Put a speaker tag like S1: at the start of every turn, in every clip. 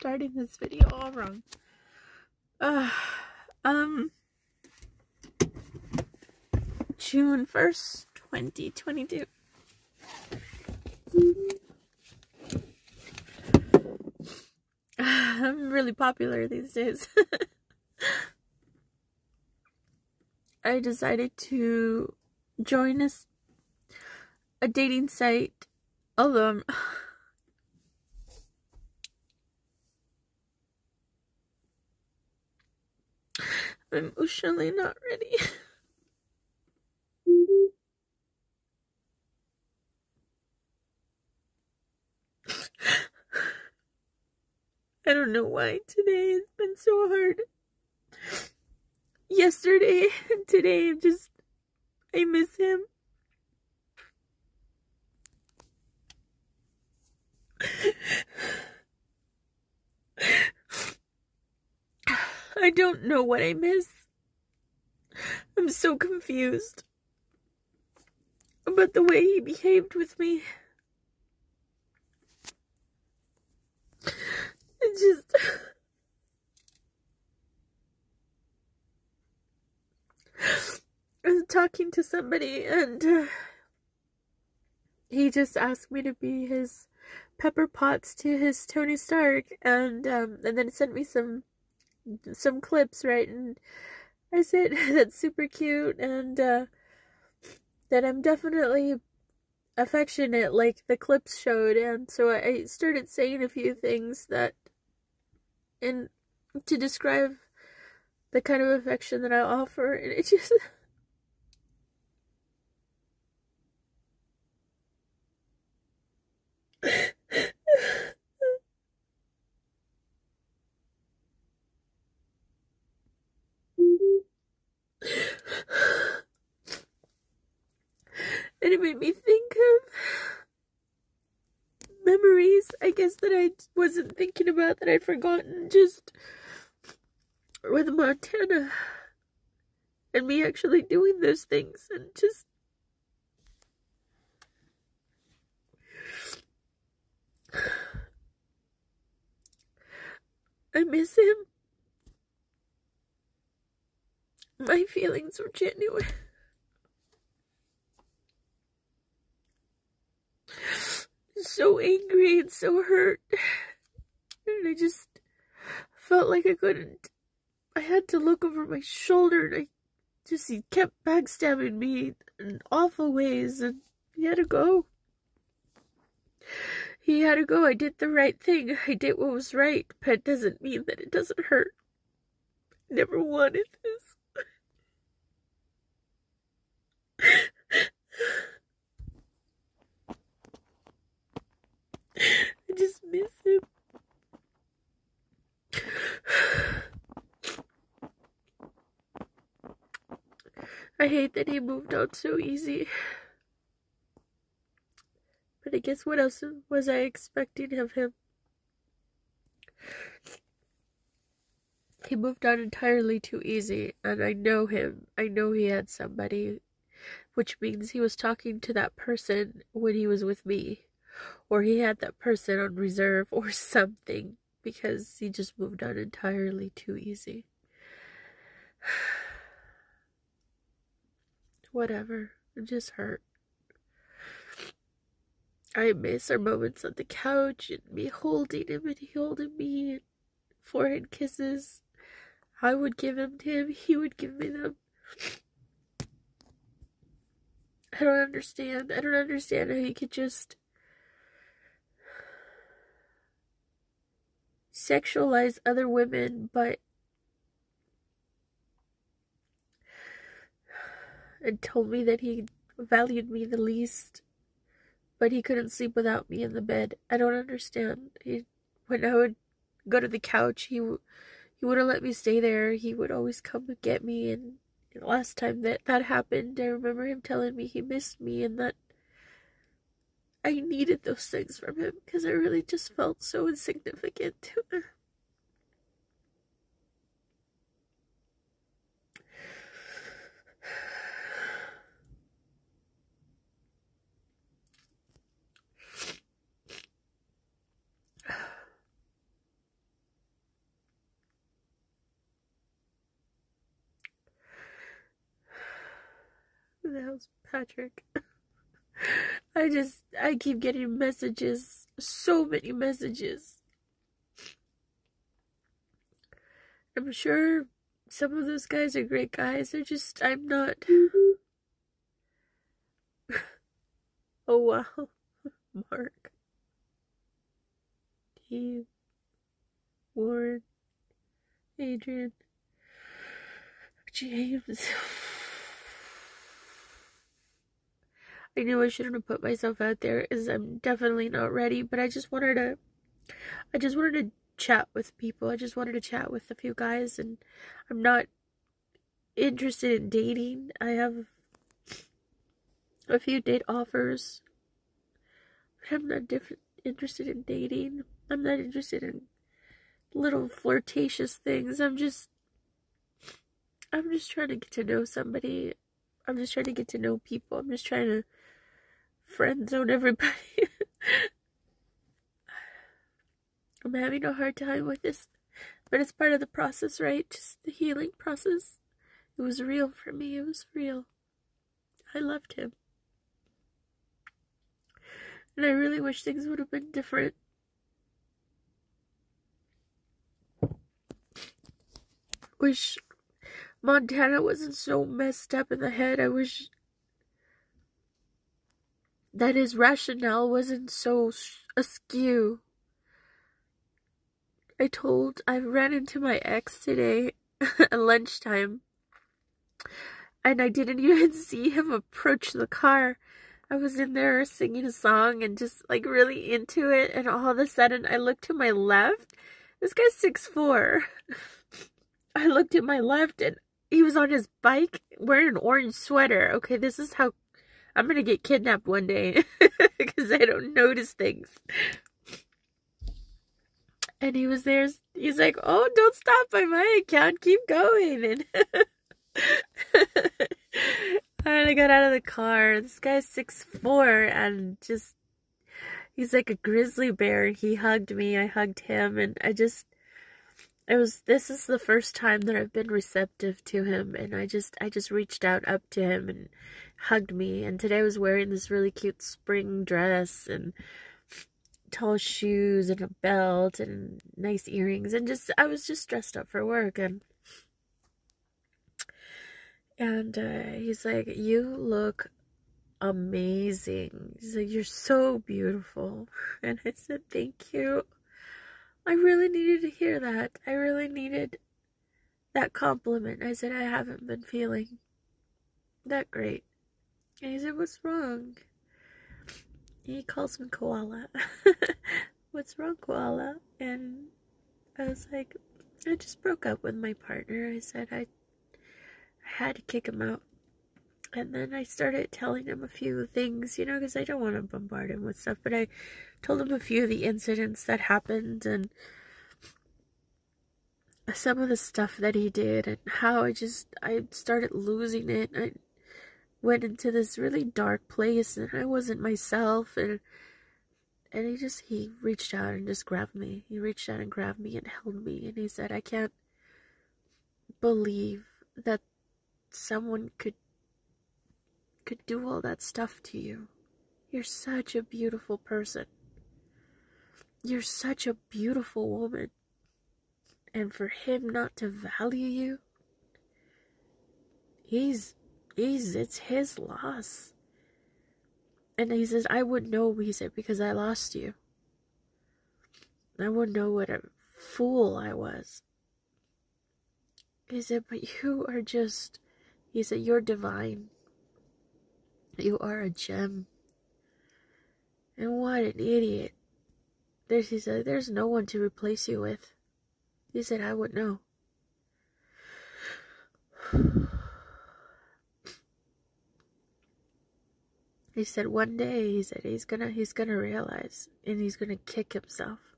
S1: starting this video all wrong. June 1st, 2022. I'm really popular these days. I decided to join a dating site, although I'm emotionally not ready. I don't know why today has been so hard. Yesterday and today, I miss him. I don't know what I miss. I'm so confused about the way he behaved with me. I was talking to somebody and he just asked me to be his Pepper Potts to his Tony Stark, and then sent me some clips, right? And I said that's super cute, and that I'm definitely affectionate like the clips showed, and so I started saying a few things to describe the kind of affection that I offer, and it just and it made me think of memories, I guess, that I wasn't thinking about, that I'd forgotten, just with Montana and me actually doing those things, and just I miss him. My feelings were genuine. So angry and so hurt, and I just felt like I had to look over my shoulder, and he kept backstabbing me in awful ways, and he had to go. I did the right thing. I did what was right, but it doesn't mean that it doesn't hurt. I never wanted this. I just miss him. I hate that he moved on so easy. But I guess what else was I expecting of him? He moved on entirely too easy, and I know him. I know he had somebody, which means he was talking to that person when he was with me. Or he had that person on reserve or something, because he just moved on entirely too easy. Whatever. I'm just hurt. I miss our moments on the couch and me holding him and he holding me, and forehead kisses. I would give them to him, he would give me them. I don't understand. I don't understand how he could just sexualize other women, and told me that he valued me the least, but he couldn't sleep without me in the bed. I don't understand. When I would go to the couch, he wouldn't let me stay there. He would always come and get me, and the last time that happened, I remember him telling me he missed me and that I needed those things from him because I really just felt so insignificant to him. Who the hell's Patrick? I keep getting messages. So many messages. I'm sure some of those guys are great guys. I'm not. Oh, wow. Mark. Steve. Warren. Adrian. James. I knew I shouldn't have put myself out there, as I'm definitely not ready, but I just wanted to chat with people. I just wanted to chat with a few guys, and I'm not interested in dating. I have a few date offers, but I'm not interested in dating. I'm not interested in little flirtatious things. I'm just trying to get to know somebody. I'm just trying to get to know people. I'm just trying to friend zone everybody. I'm having a hard time with this, but it's part of the process, right? Just the healing process. It was real for me. It was real. I loved him. And I really wish things would have been different. Wish Montana wasn't so messed up in the head. I wish that his rationale wasn't so askew. I ran into my ex today at lunchtime, and I didn't even see him approach the car. I was in there singing a song and just like really into it, and all of a sudden I looked to my left. This guy's 6'4". I looked to my left and he was on his bike wearing an orange sweater. Okay, this is how I'm gonna get kidnapped one day because I don't notice things. And he was there. He's like, "Oh, don't stop by my account. Keep going." And and I got out of the car. This guy's 6'4", and just, he's like a grizzly bear. He hugged me. I hugged him. And this is the first time that I've been receptive to him. And I just reached out up to him and hugged me. And today I was wearing this really cute spring dress and tall shoes and a belt and nice earrings, and I was just dressed up for work, and he's like, "You look amazing." He's like, "You're so beautiful." And I said, "Thank you." I really needed to hear that. I really needed that compliment. I said, "I haven't been feeling that great." And he said, "What's wrong?" He calls me Koala. "What's wrong, Koala?" And I was like, "I just broke up with my partner." I said I had to kick him out. And then I started telling him a few things, because I don't want to bombard him with stuff. But I told him a few of the incidents that happened and some of the stuff that he did and how I started losing it. I went into this really dark place and I wasn't myself, and he reached out and just grabbed me. He reached out and grabbed me and held me, and he said, "I can't believe that someone could do all that stuff to you. You're such a beautiful person. You're such a beautiful woman. And for him not to value you, it's his loss." And he says, "I wouldn't know," he said, "because I lost you. I wouldn't know what a fool I was." He said, "But you are just," he said, "you're divine. You are a gem. And what an idiot." He said, "There's no one to replace you with." He said, "I would know." He said one day, he said he's gonna realize, and he's gonna kick himself,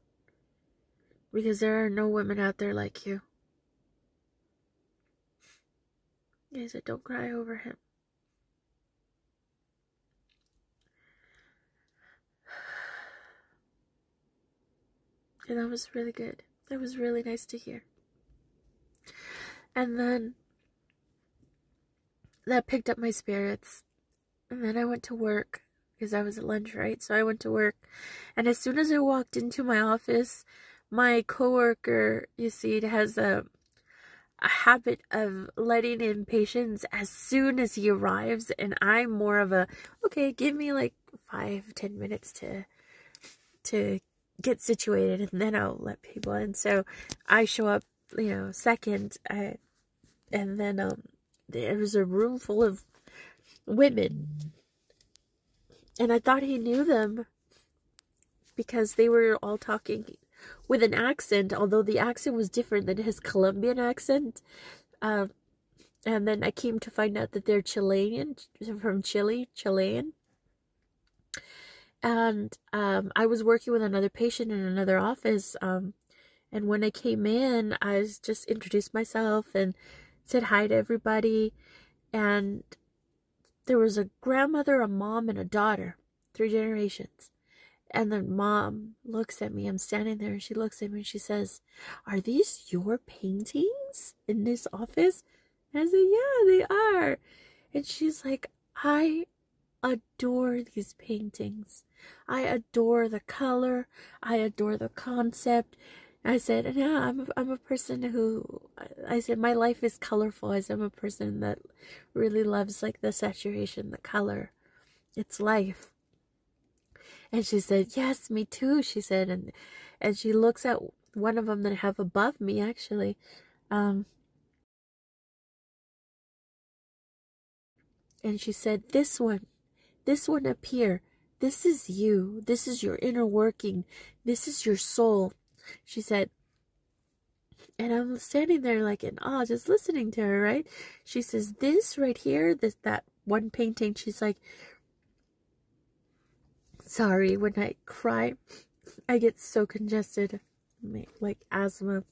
S1: because there are no women out there like you. He said, "Don't cry over him." And that was really good. That was really nice to hear. And then that picked up my spirits. And then I went to work because I was at lunch, right? So I went to work. And as soon as I walked into my office, my coworker, you see, it has a habit of letting in patients as soon as he arrives. And I'm more of a, okay, give me like 5-10 minutes to get situated, and then I'll let people in. So I show up, second. And then there was a room full of women, and I thought he knew them because they were all talking with an accent, although the accent was different than his Colombian accent. And then I came to find out that they're Chilean, from Chile, Chilean. And I was working with another patient in another office. And when I came in, I just introduced myself and said hi to everybody. And there was a grandmother, a mom, and a daughter, 3 generations. And the mom looks at me. I'm standing there, and she looks at me and she says, "Are these your paintings in this office?" And I said, "Yeah, they are." And she's like, "I adore these paintings. I adore the color. I adore the concept." I said, "Yeah, I'm a person who," I said, "my life is colorful." I said, "I'm a person that really loves like the saturation, the color. It's life." And she said, "Yes, me too," she said. And she looks at one of them that I have above me, actually. And she said, this one up here, this is you. This is your inner working. This is your soul," she said. And I'm standing there like in awe, just listening to her, right? She says, "This right here, that one painting," she's like, sorry, when I cry, I get so congested, like asthma.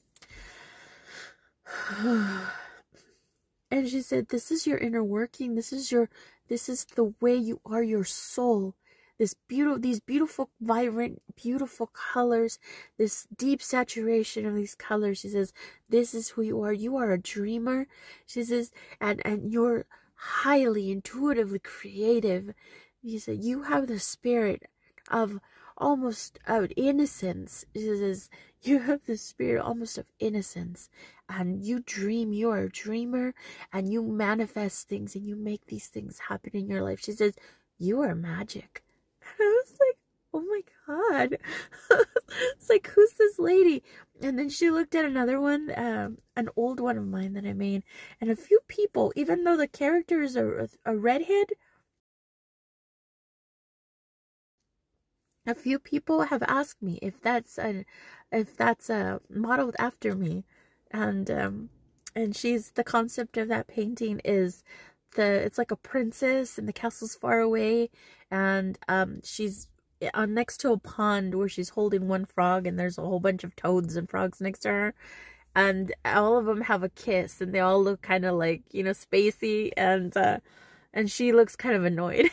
S1: And she said, "This is your inner working. This is the way you are, your soul. These beautiful, vibrant, beautiful colors, this deep saturation of these colors." She says, "This is who you are. You are a dreamer." She says, and you're highly intuitively creative. She said, "You have the spirit of almost of innocence." She says, "You have the spirit almost of innocence, and you dream. You are a dreamer, and you manifest things, and you make these things happen in your life." She says, "You are magic." And I was like, oh my God. It's like, who's this lady? And then she looked at another one, an old one of mine that I made, and a few people, even though the character is a redhead, a few people have asked me if that's modeled after me. And she's, the concept of that painting is it's like a princess and the castle's far away, and she's next to a pond where she's holding one frog, and there's a whole bunch of toads and frogs next to her, and all of them have a kiss, and they all look kind of like, spacey, and she looks kind of annoyed.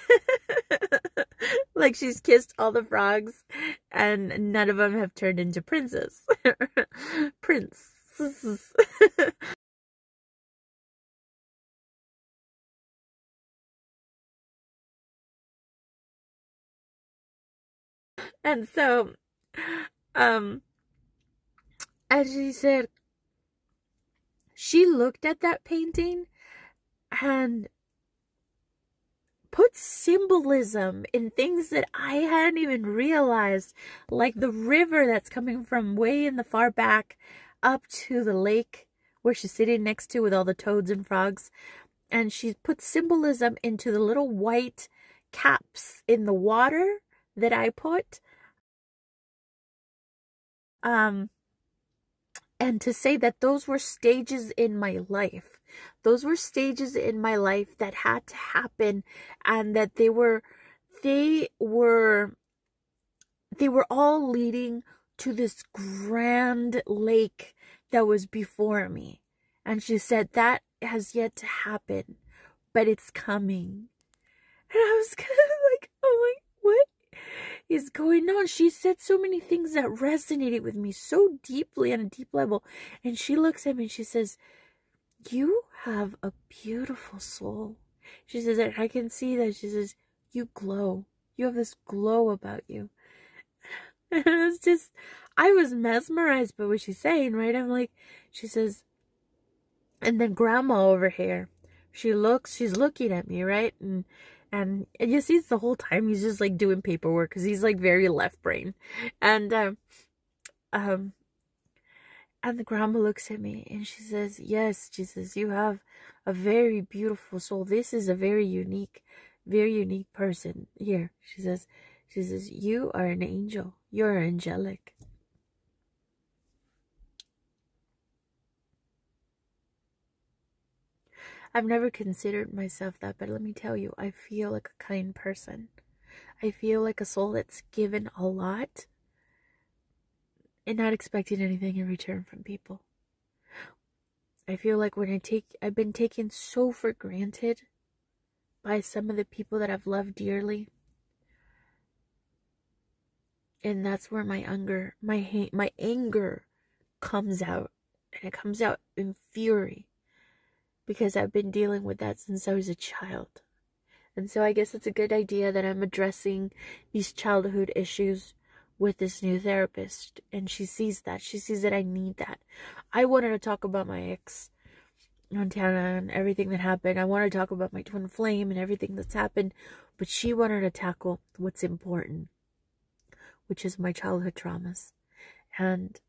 S1: Like she's kissed all the frogs and none of them have turned into princes. Princes. And so, as she said, she looked at that painting and put symbolism in things that I hadn't even realized, like the river that's coming from way in the far back up to the lake where she's sitting next to with all the toads and frogs. And she put symbolism into the little white caps in the water that I put. And to say that those were stages in my life. Those were stages in my life that had to happen, and that they were all leading to this grand lake that was before me. And she said that has yet to happen, but it's coming. And I was kind of like, oh my, what is going on? She said so many things that resonated with me so deeply on a deep level. And she looks at me and she says, "You have a beautiful soul. She says, and I can see that. She says, you glow. You have this glow about you. And it's just, I was mesmerized by what she's saying, right? I'm like, she says, and then grandma over here, she's looking at me, right? And you see the whole time he's just like doing paperwork because he's like very left brain. And um and the grandma looks at me and she says, yes, she says, you have a very beautiful soul. This is a very unique person here. She says, you are an angel. You're angelic. I've never considered myself that, but let me tell you, I feel like a kind person. I feel like a soul that's given a lot and not expecting anything in return from people. I feel like I've been taken so for granted by some of the people that I've loved dearly. And that's where my anger comes out. And it comes out in fury. Because I've been dealing with that since I was a child. And so I guess it's a good idea that I'm addressing these childhood issues with this new therapist. And she sees that. She sees that I need that. I wanted to talk about my ex, Montana, and everything that happened. I wanted to talk about my twin flame and everything that's happened. But she wanted to tackle what's important, which is my childhood traumas. And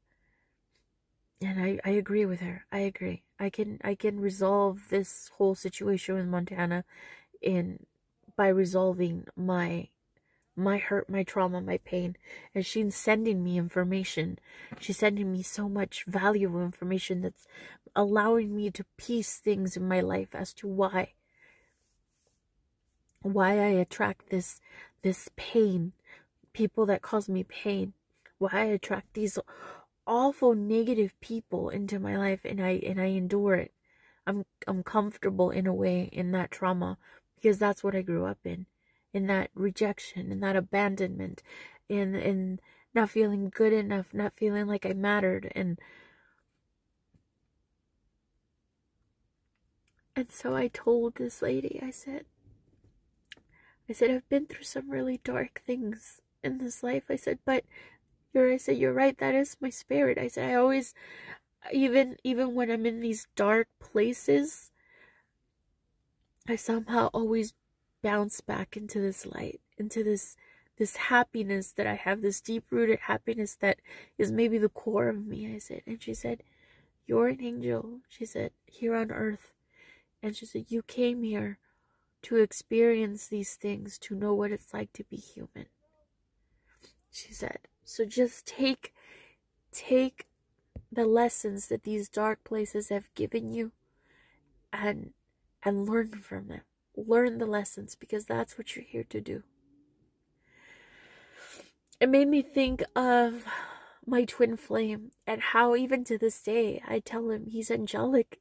S1: I agree with her. I agree. I can resolve this whole situation with Montana by resolving my hurt, my trauma, my pain. And she's sending me information. She's sending me so much valuable information that's allowing me to piece things in my life as to why I attract this pain, people that cause me pain, why I attract these awful negative people into my life, and I endure it. I'm comfortable in a way in that trauma because that's what I grew up in that rejection, in that abandonment, in not feeling good enough, not feeling like I mattered, and so I told this lady, I said I've been through some really dark things in this life. I said, but you're right, that is my spirit. I said, I always, even when I'm in these dark places, I somehow always bounce back into this light, into this happiness that I have, this deep-rooted happiness that is maybe the core of me. I said, and she said, you're an angel, she said, here on earth. And she said, you came here to experience these things, to know what it's like to be human. She said, so just take the lessons that these dark places have given you and learn from them. Learn the lessons, because that's what you're here to do. It made me think of my twin flame and how even to this day I tell him he's angelic.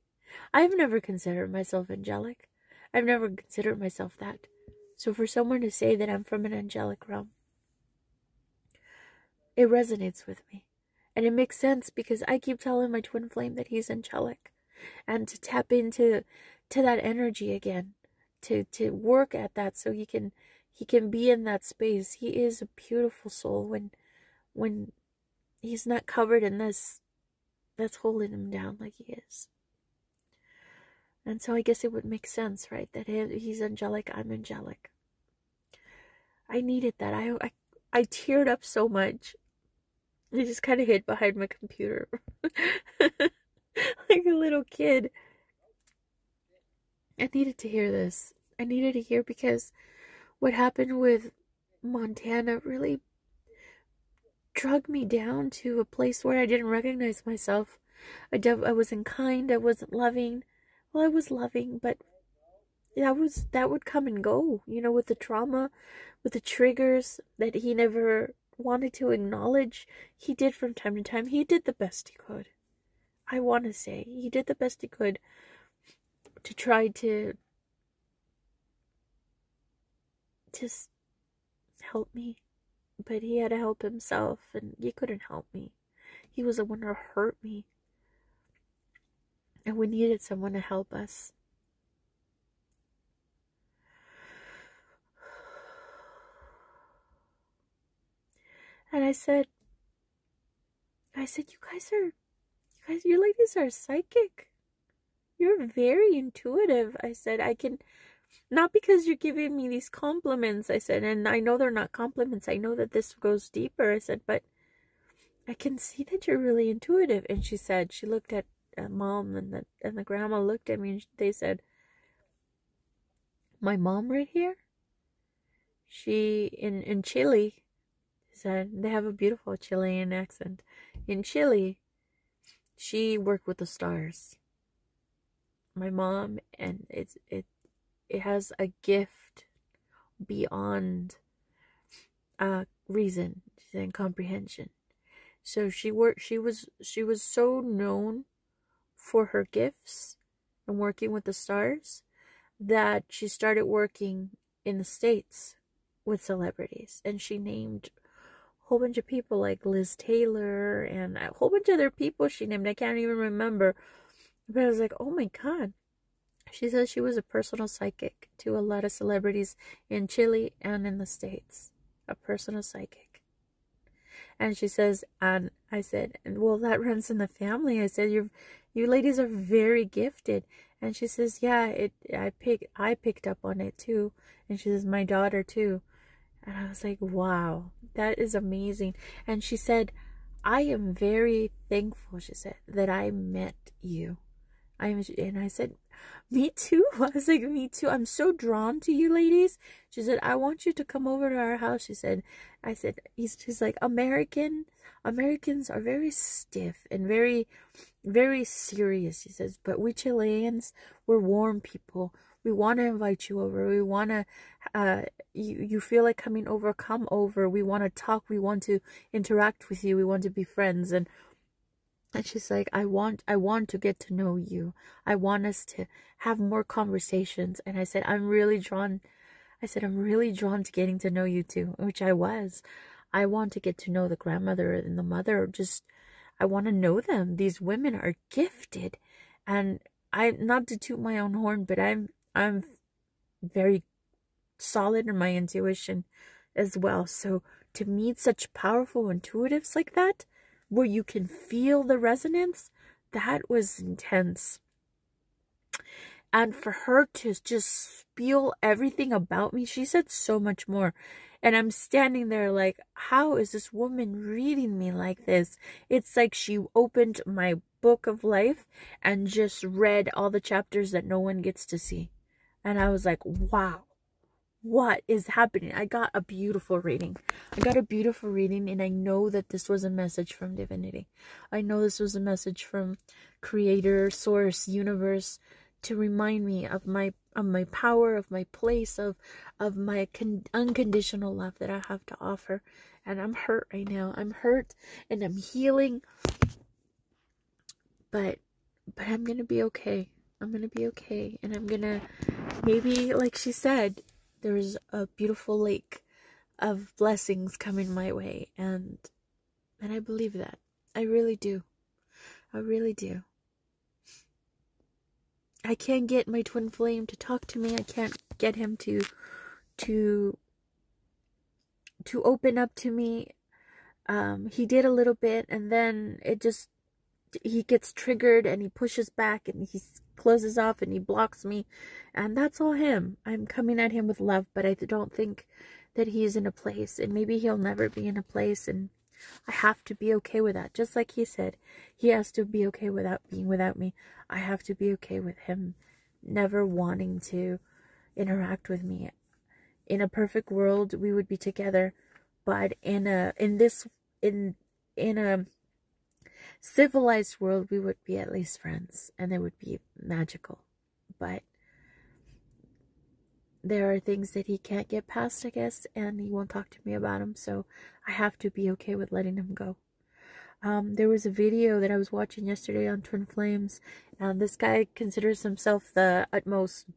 S1: I've never considered myself angelic. I've never considered myself that. So for someone to say that I'm from an angelic realm, it resonates with me. And it makes sense because I keep telling my twin flame that he's angelic. And to tap into that energy again. To work at that so he can be in that space. He is a beautiful soul when he's not covered in this that's holding him down like he is. And so I guess it would make sense, right? That he's angelic, I'm angelic. I needed that. I teared up so much. I just kind of hid behind my computer. Like a little kid. I needed to hear this. I needed to hear because what happened with Montana really dragged me down to a place where I didn't recognize myself. I wasn't kind. I wasn't loving. Well, I was loving, but that would come and go, with the trauma, with the triggers that he never wanted to acknowledge. He did from time to time. He did the best he could. I want to say he did the best he could to try to just help me, but he had to help himself, and he couldn't help me. He was the one who hurt me, and we needed someone to help us. And I said, you ladies are psychic. You're very intuitive. I said, I can, not because you're giving me these compliments, I said, and I know they're not compliments. I know that this goes deeper. I said, but I can see that you're really intuitive. And she said, she looked at mom, and the grandma looked at me, and they said, my mom right here, she, in Chile, said, they have a beautiful Chilean accent. In Chile, she worked with the stars. My mom, and it has a gift beyond reason and comprehension. So she was so known for her gifts and working with the stars that she started working in the States with celebrities, and she named a whole bunch of people like Liz Taylor and a whole bunch of other people she named. I can't even remember, but I was like, oh my God. She says she was a personal psychic to a lot of celebrities in Chile and in the States. A personal psychic. And she says, and I said, well, that runs in the family. I said, you ladies are very gifted. And she says, yeah, I picked up on it too. And she says, my daughter too. And I was like, wow, that is amazing. And she said, I am very thankful, she said, that I met you. And I said, me too. I was like, me too. I'm so drawn to you ladies. She said, I want you to come over to our house. She said, she's like, Americans are very stiff and very, very serious. She says, but we Chileans, we're warm people. We want to invite you over. We want to, you feel like coming over, come over. We want to talk. We want to interact with you. We want to be friends. And she's like, I want to get to know you. I want us to have more conversations. And I said, I'm really drawn to getting to know you too, which I was. I want to get to know the grandmother and the mother. I want to know them. These women are gifted. And not to toot my own horn, but I'm very solid in my intuition as well. So to meet such powerful intuitives like that, where you can feel the resonance, that was intense. And for her to just spiel everything about me, she said so much more. And I'm standing there like, how is this woman reading me like this? It's like she opened my book of life and just read all the chapters that no one gets to see. And I was like, wow. What is happening? I got a beautiful reading. And I know that this was a message from divinity. I know this was a message from creator, source, universe, to remind me of my power, of my place, of my unconditional love that I have to offer. And I'm hurt right now. I'm hurt and I'm healing. But I'm gonna be okay. I'm gonna be okay. And I'm gonna, maybe, like she said, there's a beautiful lake of blessings coming my way, and I believe that. I really do. I really do. I can't get my twin flame to talk to me. I can't get him to open up to me. He did a little bit, and then he gets triggered and he pushes back and he closes off and he blocks me, and that's all him. I'm coming at him with love, but I don't think that he's in a place, and maybe he'll never be in a place, and I have to be okay with that. Just like he said, he has to be okay without being without me. I have to be okay with him never wanting to interact with me. In a perfect world, we would be together, but in a civilized world, we would be at least friends, and it would be magical. But there are things that he can't get past, I guess, and he won't talk to me about them, so I have to be okay with letting him go. There was a video that I was watching yesterday on Twin Flames, and this guy considers himself the utmost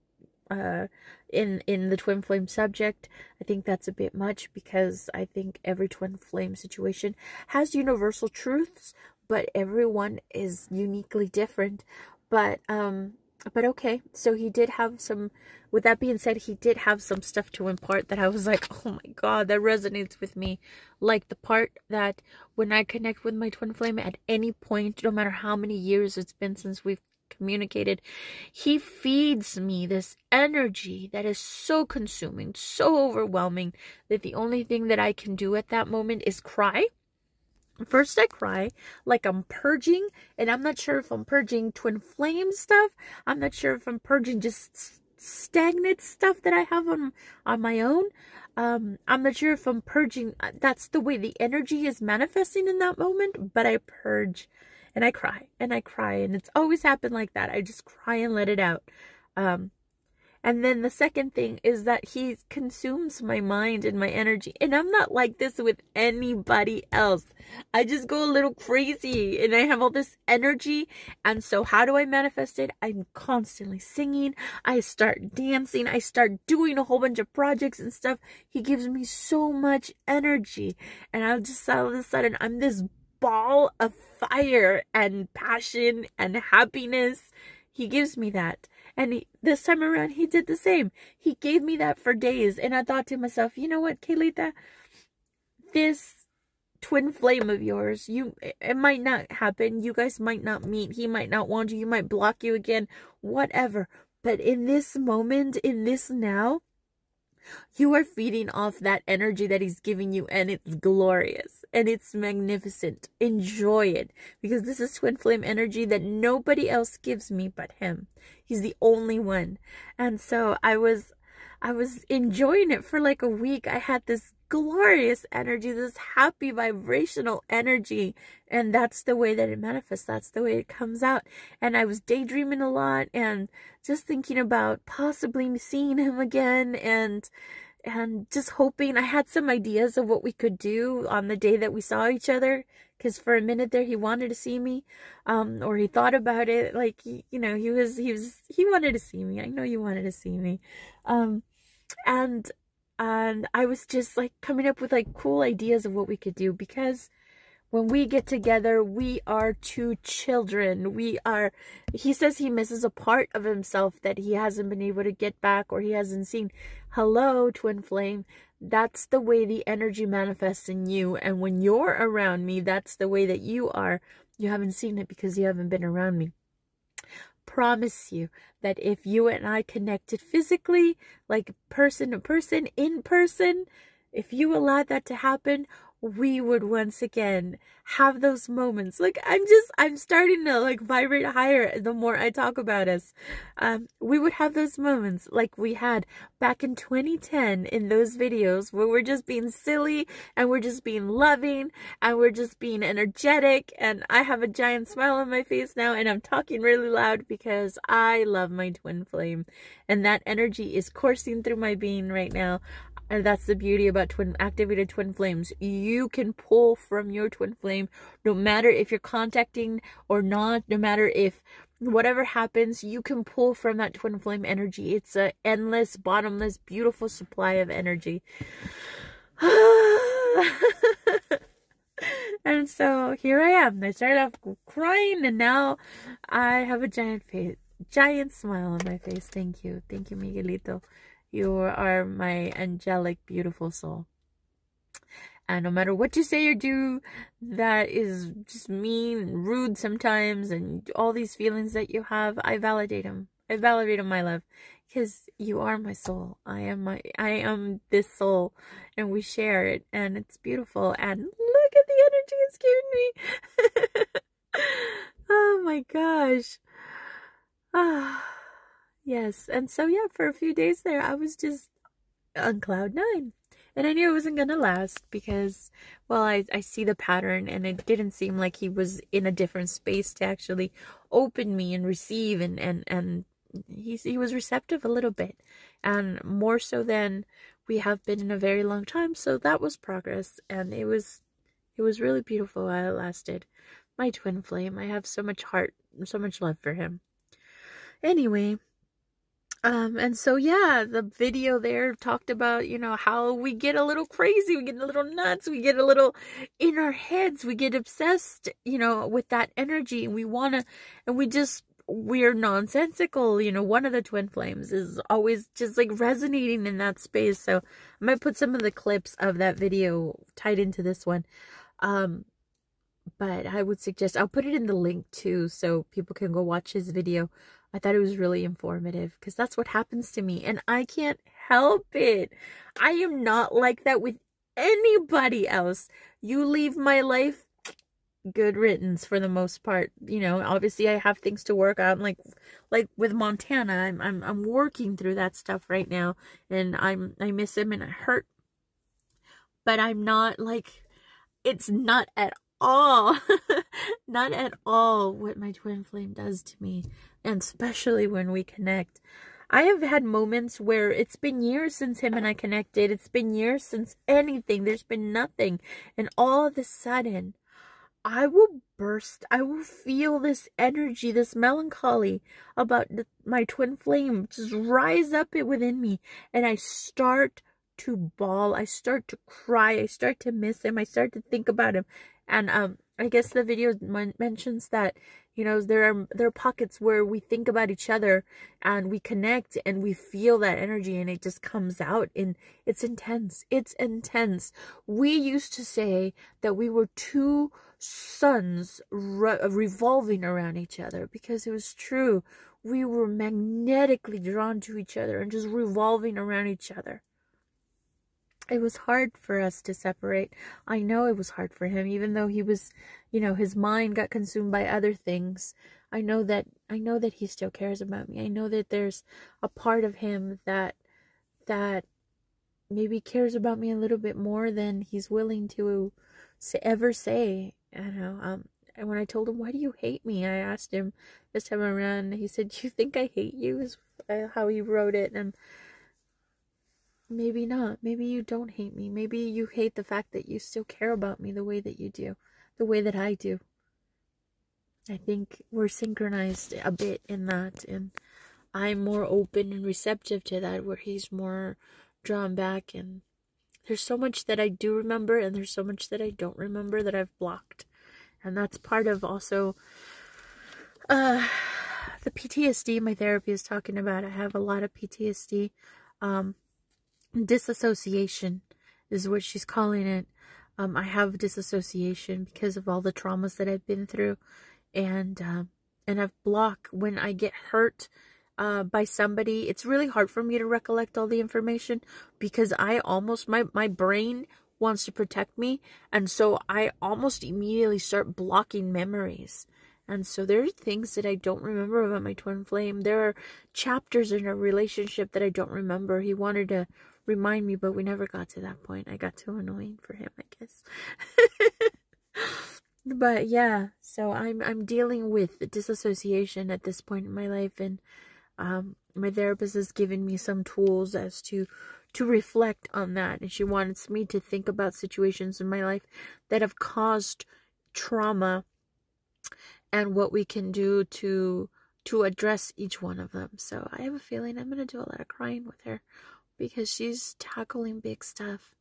S1: in the Twin Flame subject. I think that's a bit much, because I think every Twin Flame situation has universal truths, but everyone is uniquely different. But But okay, so he did have some, with that being said, he did have some stuff to impart that I was like, oh my God, that resonates with me. Like the part that when I connect with my twin flame at any point, no matter how many years it's been since we've communicated, he feeds me this energy that is so consuming, so overwhelming, that the only thing that I can do at that moment is cry. First I cry like I'm purging, and I'm not sure if I'm purging twin flame stuff. I'm not sure if I'm purging just stagnant stuff that I have on my own. I'm not sure if I'm purging. That's the way the energy is manifesting in that moment, but I purge and I cry and I cry, and it's always happened like that. I just cry and let it out. And then the second thing is that he consumes my mind and my energy. And I'm not like this with anybody else. I just go a little crazy and I have all this energy. And so how do I manifest it? I'm constantly singing. I start dancing. I start doing a whole bunch of projects and stuff. He gives me so much energy. And I'll just all of a sudden, I'm this ball of fire and passion and happiness. He gives me that. And this time around, he did the same. He gave me that for days. And I thought to myself, you know what, Kaylita? This twin flame of yours, it might not happen. You guys might not meet. He might not want you. You might block you again. Whatever. But in this moment, in this now, you are feeding off that energy that he's giving you, and it's glorious and it's magnificent. Enjoy it, because this is twin flame energy that nobody else gives me but him. He's the only one. And so I was enjoying it for like a week. I had this glorious energy, this happy vibrational energy, and that's the way that it manifests. That's the way it comes out. And I was daydreaming a lot and just thinking about possibly seeing him again, and just hoping. I had some ideas of what we could do on the day that we saw each other, because for a minute there he wanted to see me, or he thought about it. Like, you know, he wanted to see me. I know you wanted to see me. And I was just like coming up with like cool ideas of what we could do, because when we get together, we are two children. He says he misses a part of himself that he hasn't been able to get back, or he hasn't seen. Hello, twin flame. That's the way the energy manifests in you. And when you're around me, that's the way that you are. You haven't seen it because you haven't been around me. Promise you that if you and I connected physically, like person to person, in person, if you allowed that to happen, we would once again have those moments. Like, I'm starting to like vibrate higher the more I talk about us. We would have those moments like we had back in 2010 in those videos where we're just being silly and we're just being loving and we're just being energetic. And I have a giant smile on my face now, and I'm talking really loud because I love my twin flame, and that energy is coursing through my being right now. And that's the beauty about activated twin flames. You can pull from your twin flame, no matter if you're contacting or not, no matter if whatever happens, you can pull from that twin flame energy. It's an endless, bottomless, beautiful supply of energy. And so here I am. I started off crying, and now I have a giant smile on my face. Thank you. Thank you, Miguelito. You are my angelic, beautiful soul. And no matter what you say or do that is just mean and rude sometimes, and all these feelings that you have, I validate them. I validate them, my love, because you are my soul. I am this soul, and we share it, and it's beautiful. And look at the energy it's giving me. Oh my gosh. Yes, and so yeah, for a few days there, I was just on cloud 9. And I knew it wasn't going to last because, well, I see the pattern, and it didn't seem like he was in a different space to actually open me and receive, and he was receptive a little bit, and more so than we have been in a very long time. So that was progress, and it was really beautiful while it lasted. My twin flame, I have so much heart, so much love for him. Anyway, and so yeah, the video there talked about, you know, how we get a little crazy, we get a little nuts, we get a little in our heads, we get obsessed, you know, with that energy, and we we're nonsensical. You know, one of the twin flames is always just like resonating in that space. So I might put some of the clips of that video tied into this one. But I would suggest, I'll put it in the link too, so people can go watch his video. I thought it was really informative, because that's what happens to me, and I can't help it. I am not like that with anybody else. You leave my life, good riddance for the most part. You know, obviously I have things to work on, like with Montana. I'm working through that stuff right now, and I miss him and I hurt. But I'm not like, it's not at all not at all what my twin flame does to me, and especially when we connect. I have had moments where it's been years since him and I connected. It's been years since anything. There's been nothing, and all of a sudden I will burst. I will feel this energy, this melancholy about my twin flame just rise up within me, and I start to bawl. I start to cry. I start to miss him. I start to think about him. And I guess the video mentions that, you know, there are pockets where we think about each other and we connect and we feel that energy, and it just comes out, and it's intense. It's intense. We used to say that we were two suns revolving around each other, because it was true. We were magnetically drawn to each other and just revolving around each other. It was hard for us to separate. I know it was hard for him, even though he was, you know, his mind got consumed by other things. I know that he still cares about me. I know that there's a part of him that maybe cares about me a little bit more than he's willing to ever say. You know, and when I told him, "Why do you hate me?" I asked him this time around. He said, "You think I hate you?" Is how he wrote it. And maybe not. Maybe you don't hate me. Maybe you hate the fact that you still care about me the way that you do, the way that I do. I think we're synchronized a bit in that, and I'm more open and receptive to that, where he's more drawn back. And there's so much that I do remember, and there's so much that I don't remember that I've blocked. And that's part of also the PTSD my therapy is talking about. I have a lot of PTSD. Disassociation is what she's calling it. I have disassociation because of all the traumas that I've been through, and I've blocked when I get hurt by somebody. It's really hard for me to recollect all the information, because I almost, my brain wants to protect me, and so I almost immediately start blocking memories. And so there are things that I don't remember about my twin flame. There are chapters in a relationship that I don't remember. He wanted to remind me, but we never got to that point. I got too annoying for him, I guess. But yeah, so I'm dealing with disassociation at this point in my life, and my therapist has given me some tools as to reflect on that, and she wants me to think about situations in my life that have caused trauma, and what we can do to address each one of them. So I have a feeling I'm going to do a lot of crying with her, because she's tackling big stuff.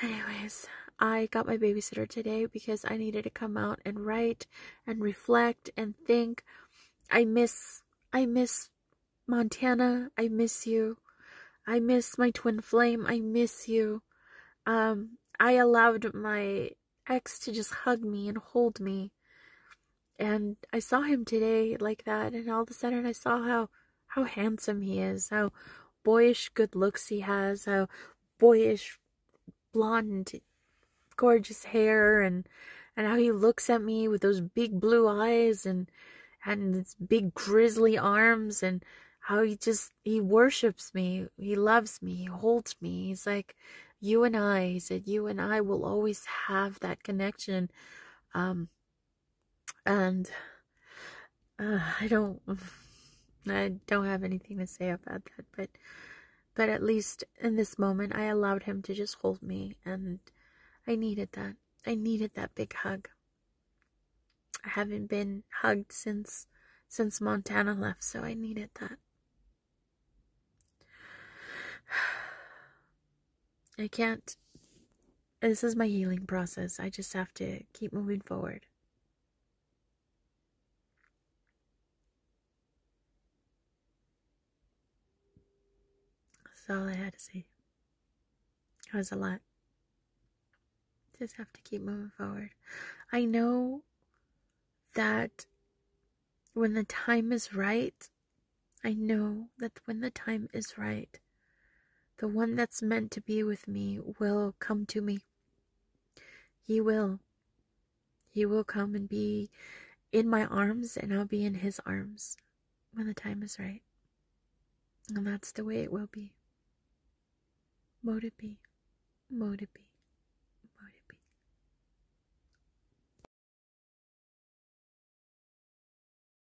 S1: Anyways, I got my babysitter today because I needed to come out and write and reflect and think. I miss Montana. I miss you. I miss my twin flame. I miss you. I allowed my ex to just hug me and hold me. And I saw him today like that, and all of a sudden I saw how handsome he is, how boyish good looks he has, how boyish blonde gorgeous hair, and how he looks at me with those big blue eyes and his big grizzly arms, and how he worships me, he loves me, he holds me. He's like, you and I, he said, you and I will always have that connection. And I don't have anything to say about that, but at least in this moment I allowed him to just hold me, and I needed that. I needed that big hug. I haven't been hugged since Montana left, so I needed that. I can't. This is my healing process. I just have to keep moving forward. That's all I had to say. It was a lot. Just have to keep moving forward. I know that when the time is right, the one that's meant to be with me will come to me. He will. He will come and be in my arms, and I'll be in his arms when the time is right. And that's the way it will be. Mote it be. Mote it be.